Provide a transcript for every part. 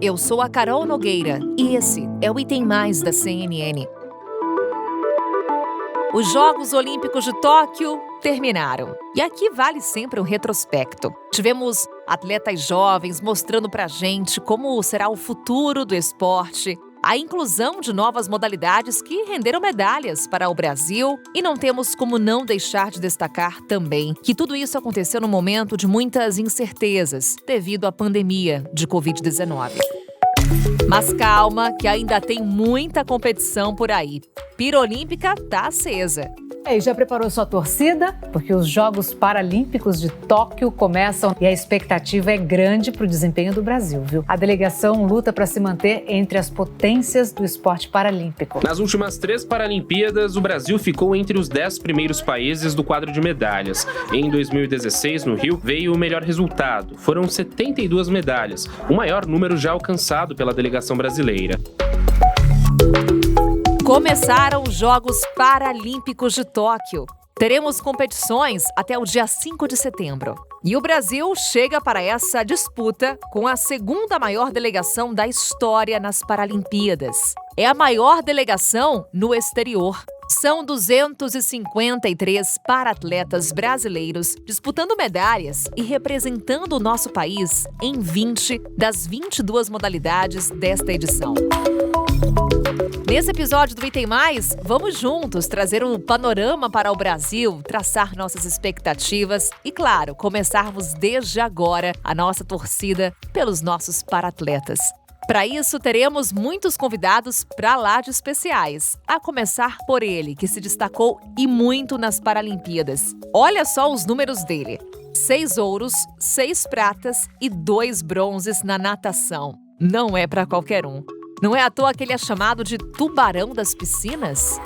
eu sou a Carol Nogueira e esse é o Item Mais da CNN. Os Jogos Olímpicos de Tóquio terminaram. E aqui vale sempre um retrospecto. Tivemos atletas jovens mostrando pra gente como será o futuro do esporte, a inclusão de novas modalidades que renderam medalhas para o Brasil. E não temos como não deixar de destacar também que tudo isso aconteceu num momento de muitas incertezas devido à pandemia de Covid-19. Mas calma, que ainda tem muita competição por aí. Pira Olímpica tá acesa. E já preparou sua torcida? Porque os Jogos Paralímpicos de Tóquio começam e a expectativa é grande para o desempenho do Brasil, viu? A delegação luta para se manter entre as potências do esporte paralímpico. Nas últimas 3 Paralimpíadas, o Brasil ficou entre os 10 primeiros países do quadro de medalhas. Em 2016, no Rio, veio o melhor resultado. Foram 72 medalhas, o maior número já alcançado pela delegação brasileira. Começaram os Jogos Paralímpicos de Tóquio. Teremos competições até o dia 5 de setembro. E o Brasil chega para essa disputa com a segunda maior delegação da história nas Paralimpíadas. É a maior delegação no exterior. São 253 para-atletas brasileiros disputando medalhas e representando o nosso país em 20 das 22 modalidades desta edição. Nesse episódio do Item Mais, vamos juntos trazer um panorama para o Brasil, traçar nossas expectativas e, claro, começarmos desde agora a nossa torcida pelos nossos para-atletas. Para isso, teremos muitos convidados para lá de especiais, a começar por ele, que se destacou e muito nas Paralimpíadas. Olha só os números dele: 6 ouros, 6 pratas e 2 bronzes na natação. Não é para qualquer um. Não é à toa que ele é chamado de tubarão das piscinas?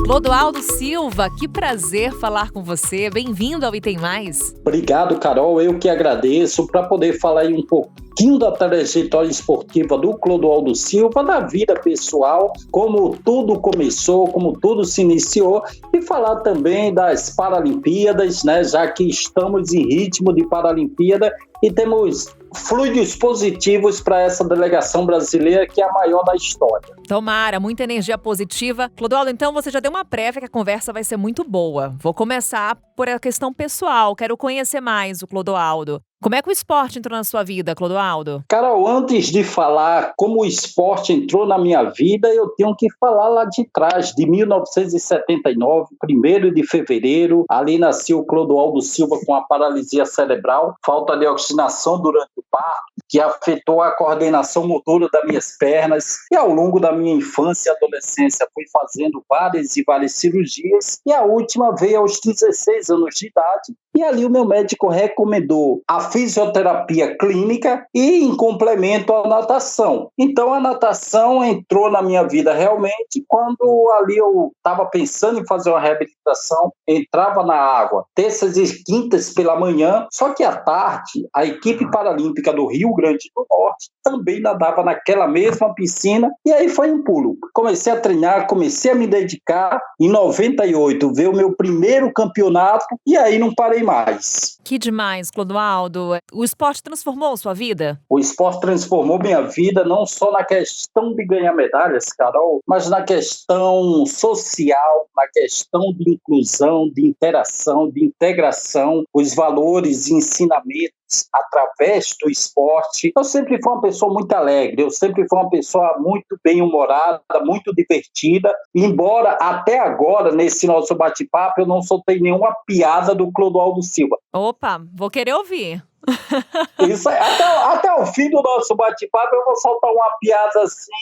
Clodoaldo Silva, que prazer falar com você. Bem-vindo ao Item Mais. Obrigado, Carol. Eu que agradeço para poder falar aí um pouquinho da trajetória esportiva do Clodoaldo Silva, da vida pessoal, como tudo começou, como tudo se iniciou, e falar também das Paralimpíadas, né? Já que estamos em ritmo de Paralimpíada e temos fluidos positivos para essa delegação brasileira, que é a maior da história. Tomara, muita energia positiva. Clodoaldo, então você já deu uma prévia que a conversa vai ser muito boa. Vou começar por a questão pessoal, quero conhecer mais o Clodoaldo. Como é que o esporte entrou na sua vida, Clodoaldo? Carol, antes de falar como o esporte entrou na minha vida, eu tenho que falar lá de trás, de 1979, 1º de fevereiro, ali nasceu o Clodoaldo Silva com a paralisia cerebral, falta de oxigenação durante o parto, que afetou a coordenação motora das minhas pernas, e ao longo da minha infância e adolescência fui fazendo várias cirurgias, e a última veio aos 16 anos de idade, e ali o meu médico recomendou a fisioterapia clínica e em complemento a natação. Então a natação entrou na minha vida realmente quando ali eu estava pensando em fazer uma reabilitação, entrava na água terças e quintas pela manhã, só que à tarde a equipe paralímpica do Rio Grande do Norte também nadava naquela mesma piscina, e aí foi um pulo. Comecei a treinar, comecei a me dedicar. Em 98 veio o meu primeiro campeonato e aí não parei mais. Que demais, Clodoaldo. O esporte transformou sua vida? O esporte transformou minha vida não só na questão de ganhar medalhas, Carol, mas na questão social, na questão de inclusão, de interação, de integração, os valores e ensinamentos através do esporte. Eu sempre fui uma pessoa muito alegre, eu sempre fui uma pessoa muito bem-humorada, muito divertida, embora até agora, nesse nosso bate-papo, eu não soltei nenhuma piada do Clodoaldo Silva. Opa, vou querer ouvir. Isso aí, até o fim do nosso bate-papo eu vou soltar uma piada assim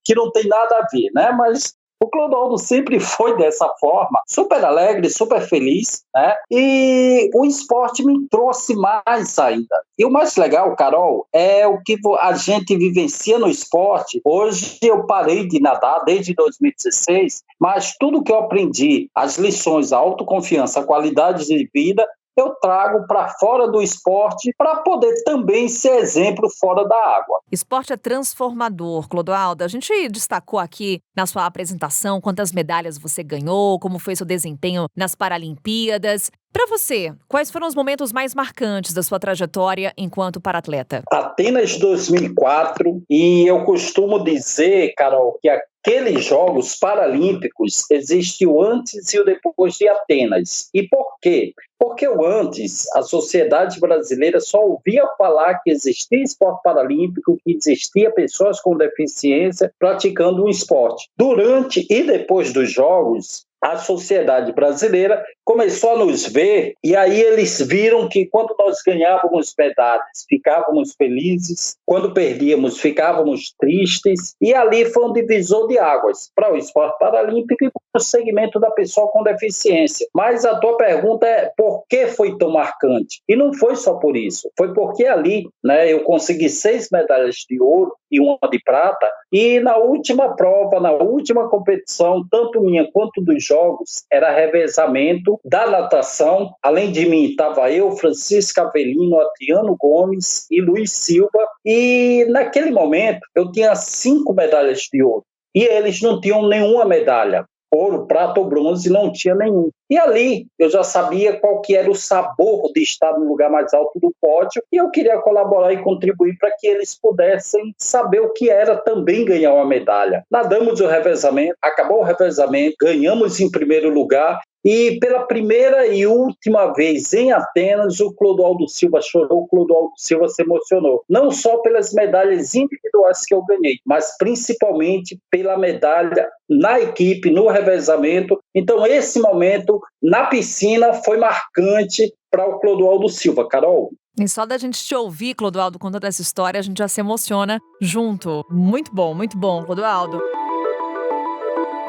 que não tem nada a ver, né? Mas o Clodoaldo sempre foi dessa forma, super alegre, super feliz, né? E o esporte me trouxe mais ainda. E o mais legal, Carol, é o que a gente vivencia no esporte. Hoje eu parei de nadar desde 2016, mas tudo que eu aprendi, as lições, a autoconfiança, a qualidade de vida, eu trago para fora do esporte para poder também ser exemplo fora da água. Esporte é transformador, Clodoaldo. A gente destacou aqui na sua apresentação quantas medalhas você ganhou, como foi seu desempenho nas Paralimpíadas. para você, quais foram os momentos mais marcantes da sua trajetória enquanto paratleta? Atenas 2004, e eu costumo dizer, Carol, que aqueles Jogos Paralímpicos existem o antes e o depois de Atenas. E por quê? Porque o antes, a sociedade brasileira só ouvia falar que existia esporte paralímpico, que existia pessoas com deficiência praticando um esporte. Durante e depois dos Jogos, a sociedade brasileira começou a nos ver, e aí eles viram que quando nós ganhávamos medalhas, ficávamos felizes, quando perdíamos, ficávamos tristes, e ali foi um divisor de águas para o esporte paralímpico e para o segmento da pessoa com deficiência. Mas a tua pergunta é por que foi tão marcante? E não foi só por isso, foi porque ali, eu consegui 6 medalhas de ouro e 1 de prata, e na última prova, na última competição, tanto minha quanto dos Jogos, era revezamento da natação. Além de mim, estava eu, Francisco Avelino, Adriano Gomes e Luiz Silva, e naquele momento eu tinha 5 medalhas de ouro, e eles não tinham nenhuma medalha. Ouro, prata ou bronze, não tinha nenhum. E ali eu já sabia qual que era o sabor de estar no lugar mais alto do pódio, e eu queria colaborar e contribuir para que eles pudessem saber o que era também ganhar uma medalha. Nadamos o revezamento, acabou o revezamento, ganhamos em primeiro lugar, e pela primeira e última vez em Atenas, o Clodoaldo Silva chorou, o Clodoaldo Silva se emocionou. Não só pelas medalhas individuais que eu ganhei, mas principalmente pela medalha na equipe, no revezamento. Então esse momento na piscina foi marcante para o Clodoaldo Silva, Carol. E só da gente te ouvir, Clodoaldo, contando essa história, a gente já se emociona junto. Muito bom, Clodoaldo.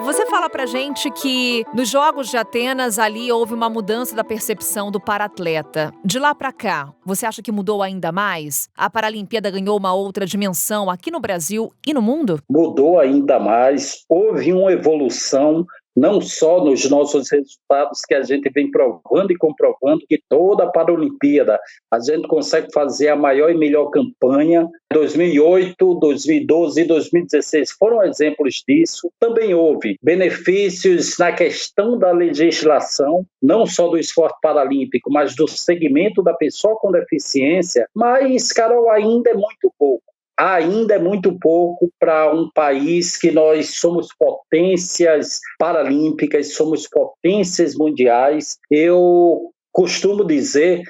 Você fala pra gente que nos Jogos de Atenas ali houve uma mudança da percepção do paratleta. De lá pra cá, você acha que mudou ainda mais? A Paralimpíada ganhou uma outra dimensão aqui no Brasil e no mundo? Mudou ainda mais, houve uma evolução, não só nos nossos resultados, que a gente vem provando e comprovando que toda a Paralimpíada a gente consegue fazer a maior e melhor campanha. 2008, 2012 e 2016 foram exemplos disso. Também houve benefícios na questão da legislação, não só do esporte paralímpico, mas do segmento da pessoa com deficiência. Mas, Carol, ainda é muito pouco. Ainda é muito pouco para um país que nós somos potências paralímpicas, somos potências mundiais. Eu costumo dizer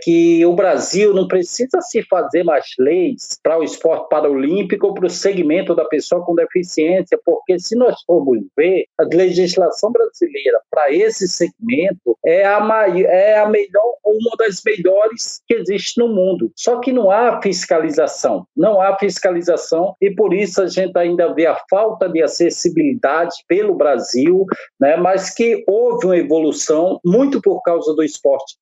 que o Brasil não precisa se fazer mais leis para o esporte paralímpico ou para o segmento da pessoa com deficiência, porque se nós formos ver, a legislação brasileira para esse segmento é a melhor, uma das melhores que existe no mundo. Só que não há fiscalização, e por isso a gente ainda vê a falta de acessibilidade pelo Brasil, mas que houve uma evolução, muito por causa do esporte,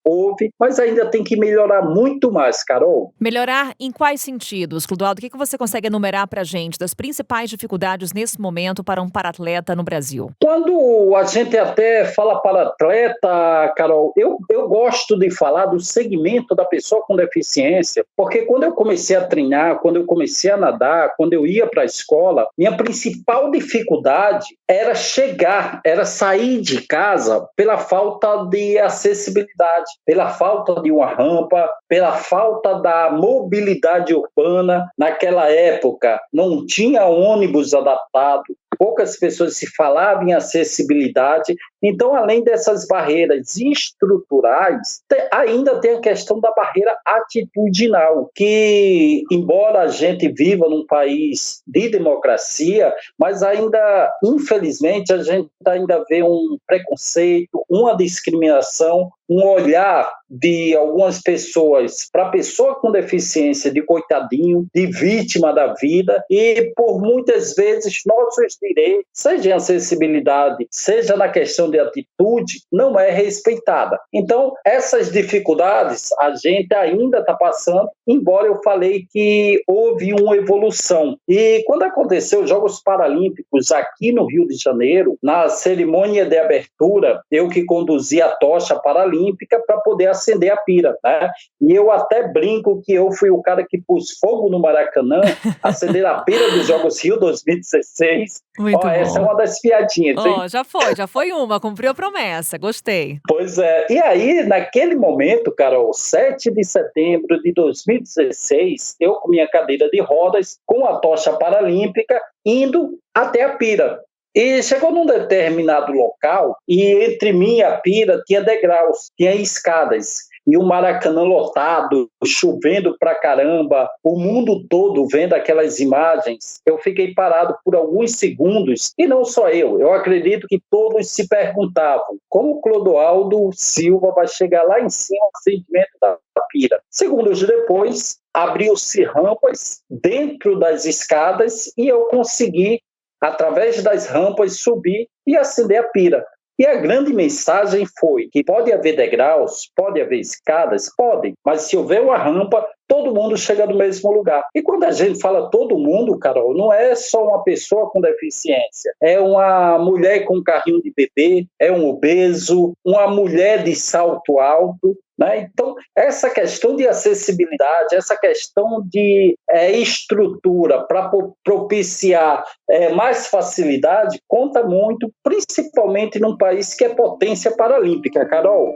mas ainda tem que melhorar muito mais, Carol. Melhorar em quais sentidos, Clodoaldo? O que você consegue enumerar para a gente das principais dificuldades nesse momento para um paratleta no Brasil? Quando a gente até fala paratleta, Carol, eu gosto de falar do segmento da pessoa com deficiência, porque quando eu comecei a treinar, quando eu comecei a nadar, quando eu ia para a escola, minha principal dificuldade era sair de casa pela falta de acessibilidade, pela falta de uma rampa, pela falta da mobilidade urbana. Naquela época não tinha ônibus adaptado, poucas pessoas se falavam em acessibilidade. Então, além dessas barreiras estruturais, ainda tem a questão da barreira atitudinal, que, embora a gente viva num país de democracia, mas ainda, infelizmente, a gente ainda vê um preconceito, uma discriminação, um olhar de algumas pessoas para a pessoa com deficiência de coitadinho, de vítima da vida, e por muitas vezes nossos direitos, seja em acessibilidade, seja na questão de atitude, não é respeitada. Então, essas dificuldades a gente ainda está passando, embora eu falei que houve uma evolução. E quando aconteceu os Jogos Paralímpicos aqui no Rio de Janeiro, na cerimônia de abertura, eu que conduzi a tocha paralímpica, Paralímpica para poder acender a pira, né? E eu até brinco que eu fui o cara que pôs fogo no Maracanã, acender a pira dos Jogos Rio 2016. Muito Essa é bom. uma das piadinhas, hein? Já foi uma, cumpriu a promessa, gostei. Pois é. E aí, naquele momento, Carol, 7 de setembro de 2016, eu com minha cadeira de rodas, com a tocha paralímpica, indo até a pira. E chegou num determinado local e entre mim e a pira tinha degraus, tinha escadas. E o Maracanã lotado, chovendo pra caramba, o mundo todo vendo aquelas imagens. Eu fiquei parado por alguns segundos, e não só eu acredito que todos se perguntavam como o Clodoaldo Silva vai chegar lá em cima ao acendimento da pira. Segundos depois, abriu-se rampas dentro das escadas e eu consegui, através das rampas, subir e acender a pira. E a grande mensagem foi que pode haver degraus, pode haver escadas, podem, mas se houver uma rampa, todo mundo chega no mesmo lugar. E quando a gente fala todo mundo, Carol, não é só uma pessoa com deficiência, é uma mulher com carrinho de bebê, é um obeso, uma mulher de salto alto, né? Então, essa questão de acessibilidade, essa questão de estrutura para propiciar mais facilidade, conta muito, principalmente num país que é potência paralímpica, Carol.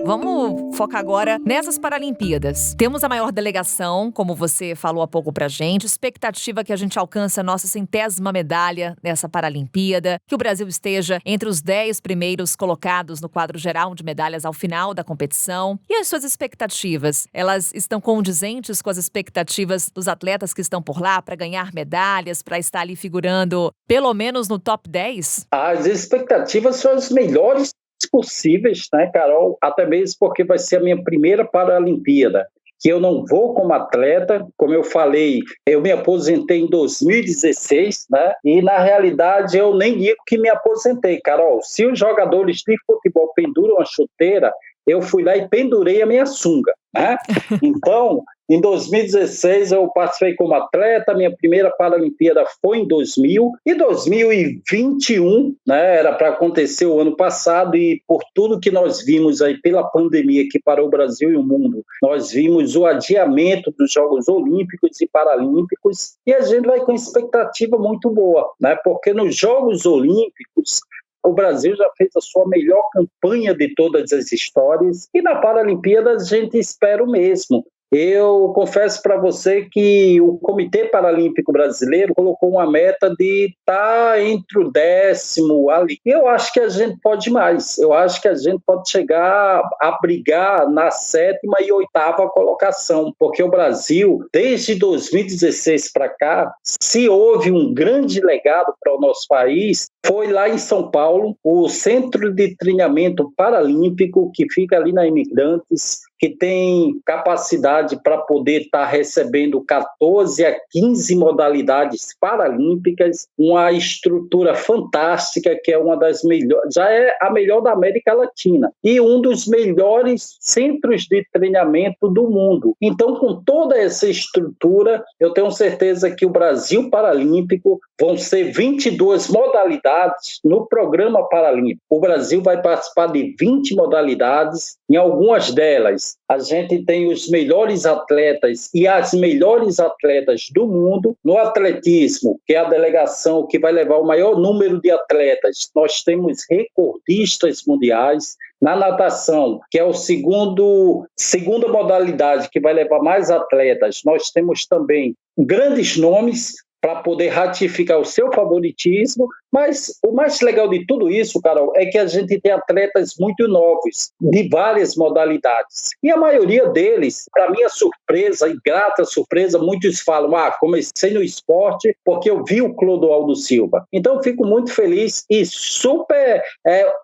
Vamos focar agora nessas Paralimpíadas. Temos a maior delegação, como você falou há pouco pra gente, expectativa que a gente alcance a nossa 100ª medalha nessa Paralimpíada, que o Brasil esteja entre os 10 primeiros colocados no quadro geral de medalhas ao final da competição. E as suas expectativas? Elas estão condizentes com as expectativas dos atletas que estão por lá para ganhar medalhas, para estar ali figurando pelo menos no top 10? As expectativas são as melhores possíveis, né, Carol? Até mesmo porque vai ser a minha primeira Paralimpíada, que eu não vou como atleta, como eu falei, eu me aposentei em 2016, né? E na realidade eu nem digo que me aposentei, Carol. Se os jogadores de futebol penduram a chuteira, eu fui lá e pendurei a minha sunga, né? Então, em 2016 eu participei como atleta, minha primeira Paralimpíada foi em 2000, e 2021, né, era para acontecer o ano passado, e por tudo que nós vimos aí pela pandemia que parou o Brasil e o mundo, nós vimos o adiamento dos Jogos Olímpicos e Paralímpicos, e a gente vai com expectativa muito boa, né, porque nos Jogos Olímpicos o Brasil já fez a sua melhor campanha de todas as histórias, e na Paralimpíada a gente espera o mesmo. Eu confesso para você que o Comitê Paralímpico Brasileiro colocou uma meta de estar entre o 10º ali. Eu acho que a gente pode mais. Eu acho que a gente pode chegar a brigar na 7ª e 8ª colocação, porque o Brasil, desde 2016 para cá, se houve um grande legado para o nosso país, foi lá em São Paulo, o Centro de Treinamento Paralímpico, que fica ali na Imigrantes, que tem capacidade para poder estar recebendo 14 a 15 modalidades paralímpicas, uma estrutura fantástica, que é uma das melhores, já é a melhor da América Latina, e um dos melhores centros de treinamento do mundo. Então, com toda essa estrutura, eu tenho certeza que o Brasil Paralímpico vão ser 22 modalidades no programa paralímpico. O Brasil vai participar de 20 modalidades, em algumas delas a gente tem os melhores atletas e as melhores atletas do mundo. No atletismo, que é a delegação que vai levar o maior número de atletas, nós temos recordistas mundiais. Na natação, que é a segunda modalidade que vai levar mais atletas, nós temos também grandes nomes para poder ratificar o seu favoritismo, mas o mais legal de tudo isso, Carol, é que a gente tem atletas muito novos, de várias modalidades. E a maioria deles, para minha surpresa e grata surpresa, muitos falam, comecei no esporte porque eu vi o Clodoaldo Silva. Então, fico muito feliz e super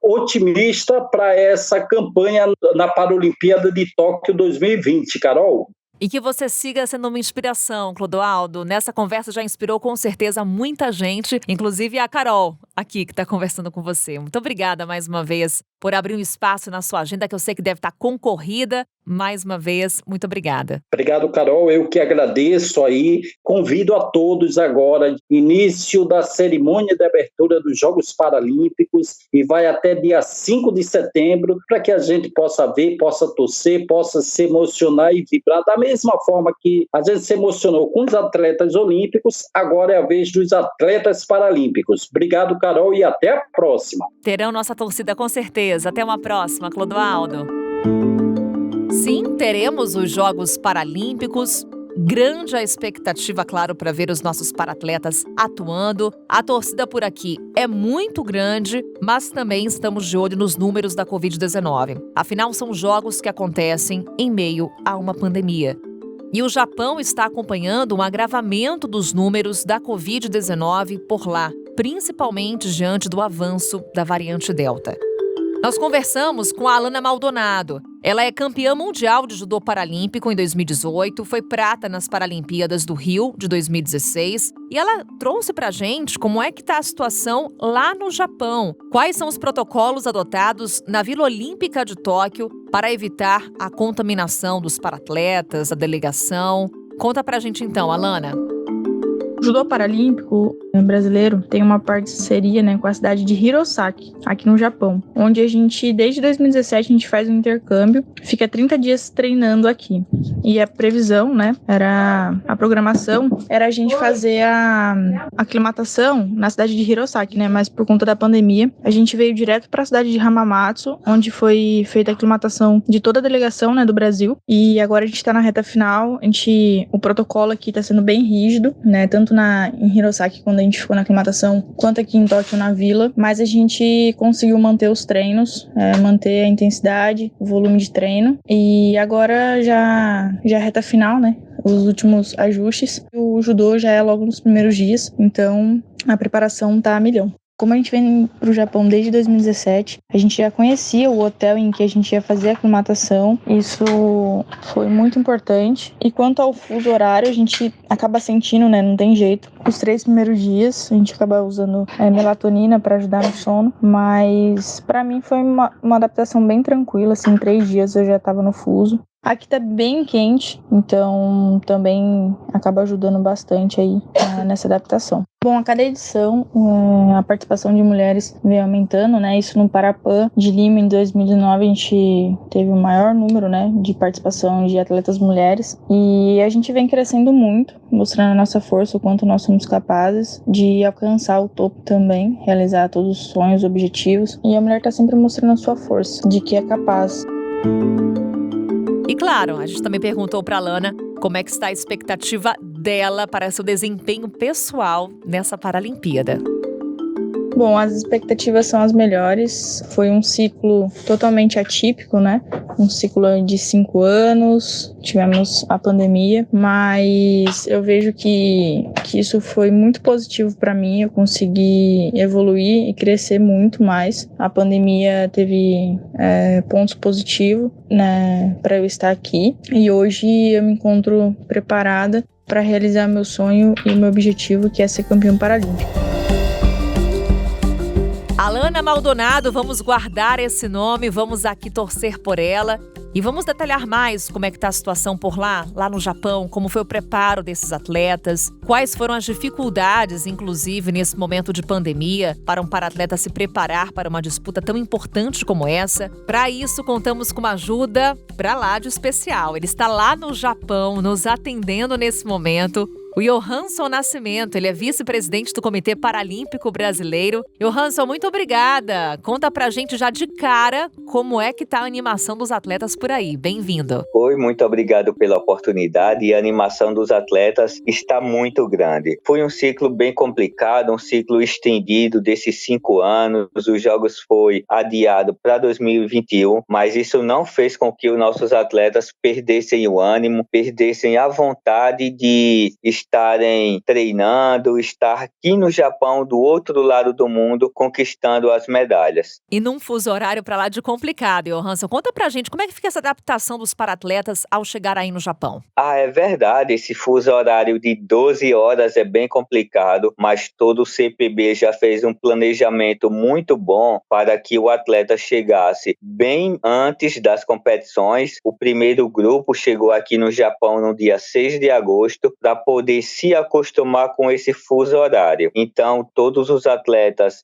otimista para essa campanha na Paralimpíada de Tóquio 2020, Carol. E que você siga sendo uma inspiração, Clodoaldo. Nessa conversa já inspirou com certeza muita gente, inclusive a Carol, aqui, que está conversando com você. Muito obrigada mais uma vez por abrir um espaço na sua agenda que eu sei que deve estar concorrida. Mais uma vez, muito obrigada. Obrigado, Carol. Eu que agradeço aí. Convido a todos agora, início da cerimônia de abertura dos Jogos Paralímpicos e vai até dia 5 de setembro para que a gente possa ver, possa torcer, possa se emocionar e vibrar da mesma forma que a gente se emocionou com os atletas olímpicos, agora é a vez dos atletas paralímpicos. Obrigado, Carol, e até a próxima. Terão nossa torcida com certeza. Até uma próxima, Clodoaldo. Sim, teremos os Jogos Paralímpicos. Grande a expectativa, claro, para ver os nossos paratletas atuando. A torcida por aqui é muito grande, mas também estamos de olho nos números da Covid-19. Afinal, são jogos que acontecem em meio a uma pandemia. E o Japão está acompanhando um agravamento dos números da Covid-19 por lá, principalmente diante do avanço da variante Delta. Nós conversamos com a Alana Maldonado. Ela é campeã mundial de judô paralímpico em 2018, foi prata nas Paralimpíadas do Rio de 2016 e ela trouxe pra gente como é que tá a situação lá no Japão. Quais são os protocolos adotados na Vila Olímpica de Tóquio para evitar a contaminação dos paratletas, da delegação. Conta pra gente então, Alana. O judô paralímpico brasileiro tem uma parceria, com a cidade de Hirosaki, aqui no Japão, onde a gente, desde 2017, a gente faz um intercâmbio, fica 30 dias treinando aqui. E a previsão, a programação, era a gente fazer a aclimatação na cidade de Hirosaki, mas por conta da pandemia, a gente veio direto para a cidade de Hamamatsu, onde foi feita a aclimatação de toda a delegação, do Brasil. E agora a gente está na reta final, o protocolo aqui está sendo bem rígido, tanto em Hirosaki, quando a gente ficou na aclimatação, quanto aqui em Tóquio, na vila, mas a gente conseguiu manter os treinos, manter a intensidade, o volume de treino, e agora já é reta final, os últimos ajustes. O judô já é logo nos primeiros dias, então a preparação tá a milhão. Como a gente vem para o Japão desde 2017, a gente já conhecia o hotel em que a gente ia fazer a aclimatação. Isso foi muito importante. E quanto ao fuso horário, a gente acaba sentindo, não tem jeito. Os 3 primeiros dias, a gente acaba usando melatonina para ajudar no sono. Mas para mim foi uma adaptação bem tranquila. Em 3 dias eu já estava no fuso. Aqui tá bem quente, então também acaba ajudando bastante aí nessa adaptação. Bom, a cada edição a participação de mulheres vem aumentando, Isso no Parapan de Lima em 2019 a gente teve o maior número, de participação de atletas mulheres e a gente vem crescendo muito, mostrando a nossa força, o quanto nós somos capazes de alcançar o topo também, realizar todos os sonhos, objetivos, e a mulher tá sempre mostrando a sua força, de que é capaz. E claro, a gente também perguntou para a Alana como é que está a expectativa dela para seu desempenho pessoal nessa Paralimpíada. Bom, as expectativas são as melhores. Foi um ciclo totalmente atípico, Um ciclo de 5 anos, tivemos a pandemia, mas eu vejo que isso foi muito positivo para mim. Eu consegui evoluir e crescer muito mais. A pandemia teve pontos positivos, para eu estar aqui. E hoje eu me encontro preparada para realizar meu sonho e meu objetivo, que é ser campeã paralímpica. Alana Maldonado, vamos guardar esse nome, vamos aqui torcer por ela e vamos detalhar mais como é que está a situação por lá no Japão, como foi o preparo desses atletas, quais foram as dificuldades, inclusive nesse momento de pandemia, para um paratleta se preparar para uma disputa tão importante como essa. Para isso, contamos com uma ajuda para lá de especial. Ele está lá no Japão, nos atendendo nesse momento. O Johansson Nascimento, ele é vice-presidente do Comitê Paralímpico Brasileiro. Johansson, muito obrigada. Conta pra gente já de cara como é que tá a animação dos atletas por aí. Bem-vindo. Oi, muito obrigado pela oportunidade. E a animação dos atletas está muito grande. Foi um ciclo bem complicado, um ciclo estendido desses 5 anos. Os Jogos foi adiado para 2021, mas isso não fez com que os nossos atletas perdessem o ânimo, perdessem a vontade de estar estarem treinando, estar aqui no Japão, do outro lado do mundo, conquistando as medalhas. E num fuso horário para lá de complicado, Johansson, conta pra gente como é que fica essa adaptação dos paratletas ao chegar aí no Japão. É verdade, esse fuso horário de 12 horas é bem complicado, mas todo o CPB já fez um planejamento muito bom para que o atleta chegasse bem antes das competições. O primeiro grupo chegou aqui no Japão no dia 6 de agosto para poder se acostumar com esse fuso horário. Então, todos os atletas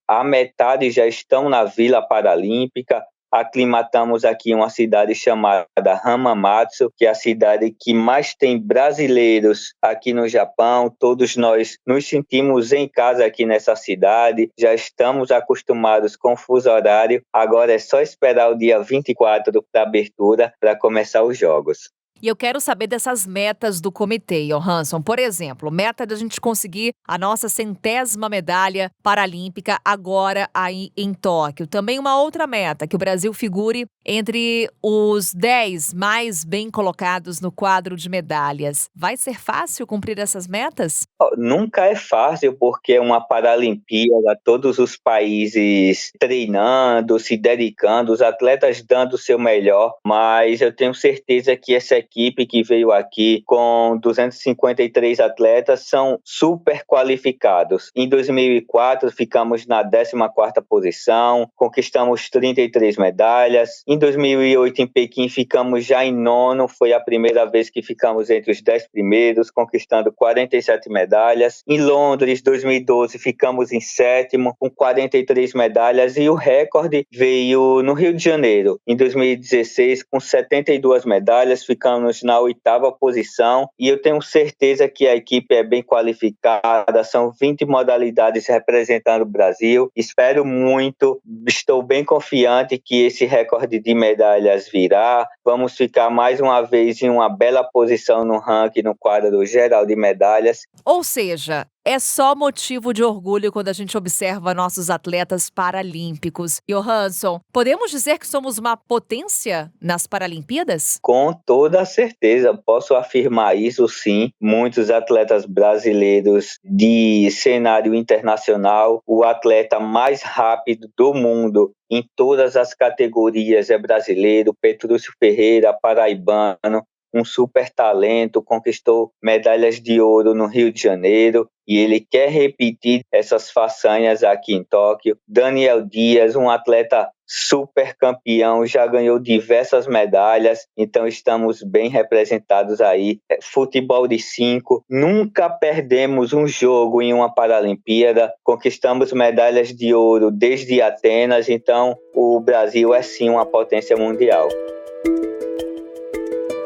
a metade já estão na Vila Paralímpica. Aclimatamos aqui em uma cidade chamada Hamamatsu, que é a cidade que mais tem brasileiros aqui no Japão. Todos nós nos sentimos em casa aqui nessa cidade, já estamos acostumados com o fuso horário. Agora é só esperar o dia 24 para abertura para começar os jogos. E eu quero saber dessas metas do comitê, Johansson. Por exemplo, meta de a gente conseguir a nossa 100ª medalha paralímpica agora aí em Tóquio. Também uma outra meta, que o Brasil figure entre os 10 mais bem colocados no quadro de medalhas. Vai ser fácil cumprir essas metas? Nunca é fácil, porque é uma Paralimpíada, todos os países treinando, se dedicando, os atletas dando o seu melhor, mas eu tenho certeza que essa equipe que veio aqui com 253 atletas são super qualificados. Em 2004 ficamos na 14ª posição, conquistamos 33 medalhas. Em 2008 em Pequim ficamos já em 9º, foi a primeira vez que ficamos entre os 10 primeiros, conquistando 47 medalhas. Em Londres, 2012, ficamos em 7º, com 43 medalhas, e o recorde veio no Rio de Janeiro, em 2016, com 72 medalhas, ficamos na 8ª posição, e eu tenho certeza que a equipe é bem qualificada, são 20 modalidades representando o Brasil. Espero muito, estou bem confiante que esse recorde de medalhas virá. Vamos ficar mais uma vez em uma bela posição no ranking, no quadro geral de medalhas. Ou seja, é só motivo de orgulho quando a gente observa nossos atletas paralímpicos. Johansson, podemos dizer que somos uma potência nas Paralimpíadas? Com toda certeza, posso afirmar isso sim. Muitos atletas brasileiros de cenário internacional, o atleta mais rápido do mundo em todas as categorias é brasileiro, Petrúcio Ferreira, paraibano, um super talento, conquistou medalhas de ouro no Rio de Janeiro e ele quer repetir essas façanhas aqui em Tóquio. Daniel Dias, um atleta super campeão, já ganhou diversas medalhas, então estamos bem representados aí. Futebol de 5, nunca perdemos um jogo em uma Paralimpíada, conquistamos medalhas de ouro desde Atenas, então o Brasil é sim uma potência mundial.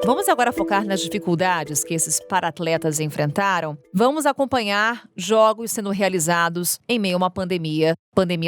Vamos agora focar nas dificuldades que esses paratletas enfrentaram. Vamos acompanhar jogos sendo realizados em meio a uma pandemia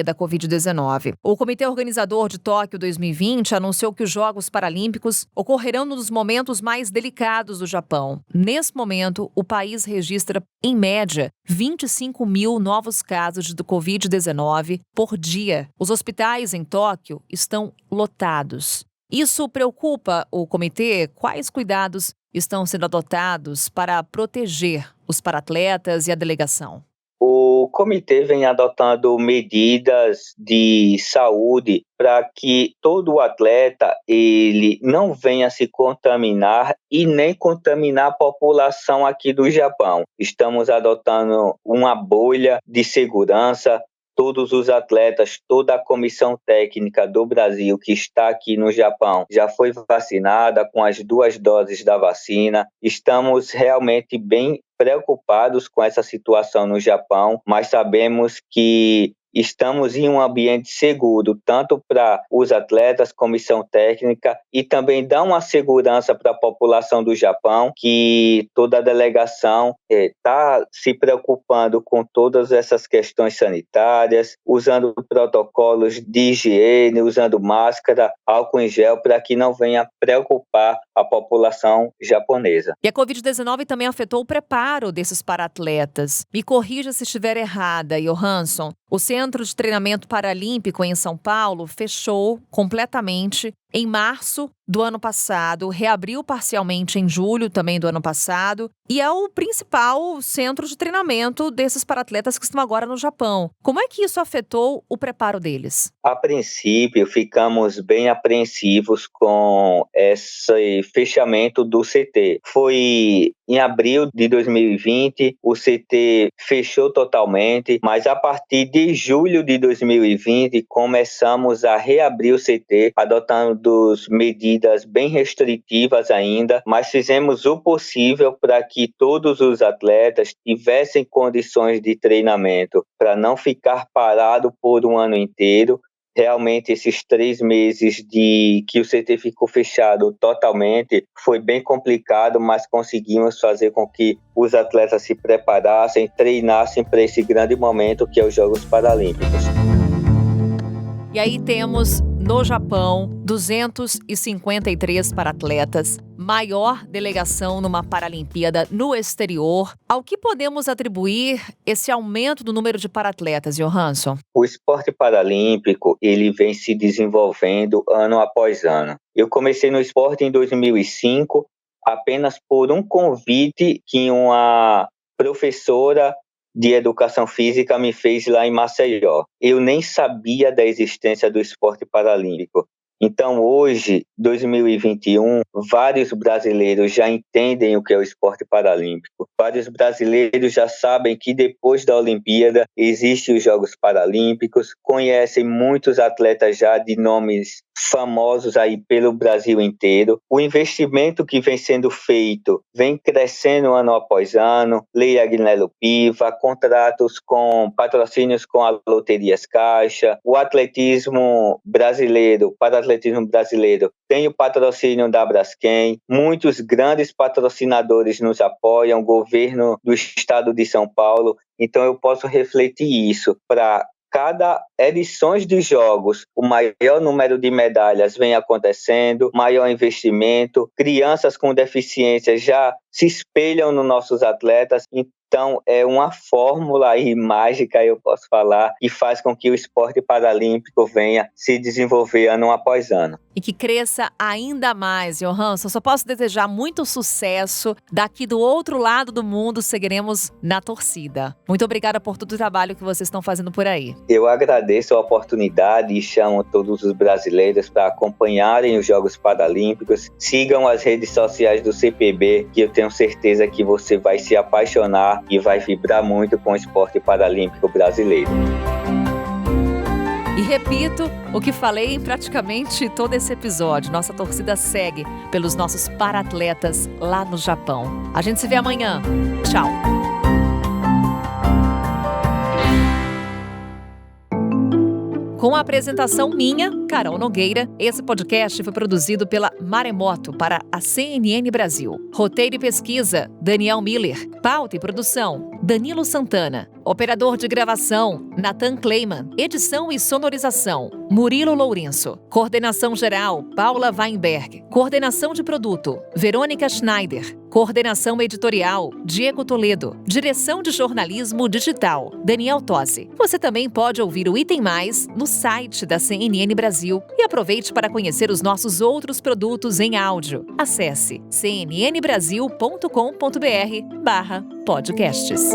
da Covid-19. O Comitê Organizador de Tóquio 2020 anunciou que os Jogos Paralímpicos ocorrerão nos momentos mais delicados do Japão. Nesse momento, o país registra, em média, 25 mil novos casos de Covid-19 por dia. Os hospitais em Tóquio estão lotados. Isso preocupa o comitê? Quais cuidados estão sendo adotados para proteger os paratletas e a delegação? O comitê vem adotando medidas de saúde para que todo atleta ele não venha se contaminar e nem contaminar a população aqui do Japão. Estamos adotando uma bolha de segurança. Todos os atletas, toda a comissão técnica do Brasil que está aqui no Japão já foi vacinada com as 2 doses da vacina. Estamos realmente bem preocupados com essa situação no Japão, mas sabemos que estamos em um ambiente seguro, tanto para os atletas, comissão técnica, e também dá uma segurança para a população do Japão, que toda a delegação está se preocupando com todas essas questões sanitárias, usando protocolos de higiene, usando máscara, álcool em gel, para que não venha preocupar a população japonesa. E a Covid-19 também afetou o preparo desses paratletas. Me corrija se estiver errada, Johansson. O Centro de Treinamento Paralímpico em São Paulo fechou completamente em março do ano passado, reabriu parcialmente em julho também do ano passado e é o principal centro de treinamento desses paratletas que estão agora no Japão. Como é que isso afetou o preparo deles? A princípio, ficamos bem apreensivos com esse fechamento do CT. Foi em abril de 2020, o CT fechou totalmente, mas a partir de julho de 2020, começamos a reabrir o CT, adotando medidas bem restritivas ainda, mas fizemos o possível para que todos os atletas tivessem condições de treinamento, para não ficar parado por um ano inteiro. Realmente, esses 3 meses que o CT ficou fechado totalmente, foi bem complicado, mas conseguimos fazer com que os atletas se preparassem, treinassem para esse grande momento que é os Jogos Paralímpicos. E aí temos, no Japão, 253 paratletas, maior delegação numa Paralimpíada no exterior. Ao que podemos atribuir esse aumento do número de paratletas, Johansson? O esporte paralímpico, ele vem se desenvolvendo ano após ano. Eu comecei no esporte em 2005, apenas por um convite que uma professora de educação física me fez lá em Maceió. Eu nem sabia da existência do esporte paralímpico. Então, hoje, 2021, vários brasileiros já entendem o que é o esporte paralímpico. Vários brasileiros já sabem que depois da Olimpíada existem os Jogos Paralímpicos, conhecem muitos atletas já de nomes famosos aí pelo Brasil inteiro. O investimento que vem sendo feito vem crescendo ano após ano. Lei Agnello Piva, contratos com patrocínios com a Loterias Caixa. O atletismo brasileiro, para-atletismo brasileiro, tem o patrocínio da Braskem. Muitos grandes patrocinadores nos apoiam, o governo do estado de São Paulo. Então eu posso refletir isso para cada edições de jogos, o maior número de medalhas vem acontecendo, maior investimento, crianças com deficiência já se espelham nos nossos atletas. Então, é uma fórmula aí mágica, eu posso falar, que faz com que o esporte paralímpico venha se desenvolver ano após ano. E que cresça ainda mais, Johansson. Só posso desejar muito sucesso. Daqui do outro lado do mundo, seguiremos na torcida. Muito obrigada por todo o trabalho que vocês estão fazendo por aí. Eu agradeço a oportunidade e chamo todos os brasileiros para acompanharem os Jogos Paralímpicos. Sigam as redes sociais do CPB, que eu tenho certeza que você vai se apaixonar e vai vibrar muito com o esporte paralímpico brasileiro. E repito o que falei em praticamente todo esse episódio. Nossa torcida segue pelos nossos paratletas lá no Japão. A gente se vê amanhã. Tchau. Com a apresentação minha, Carol Nogueira, esse podcast foi produzido pela Maremoto para a CNN Brasil. Roteiro e pesquisa, Daniel Miller. Pauta e produção, Danilo Santana. Operador de gravação, Nathan Kleiman. Edição e sonorização, Murilo Lourenço. Coordenação geral, Paula Weinberg. Coordenação de produto, Verônica Schneider. Coordenação editorial, Diego Toledo. Direção de jornalismo digital, Daniel Tosi. Você também pode ouvir o Item Mais no site da CNN Brasil e aproveite para conhecer os nossos outros produtos em áudio. Acesse cnnbrasil.com.br/podcasts.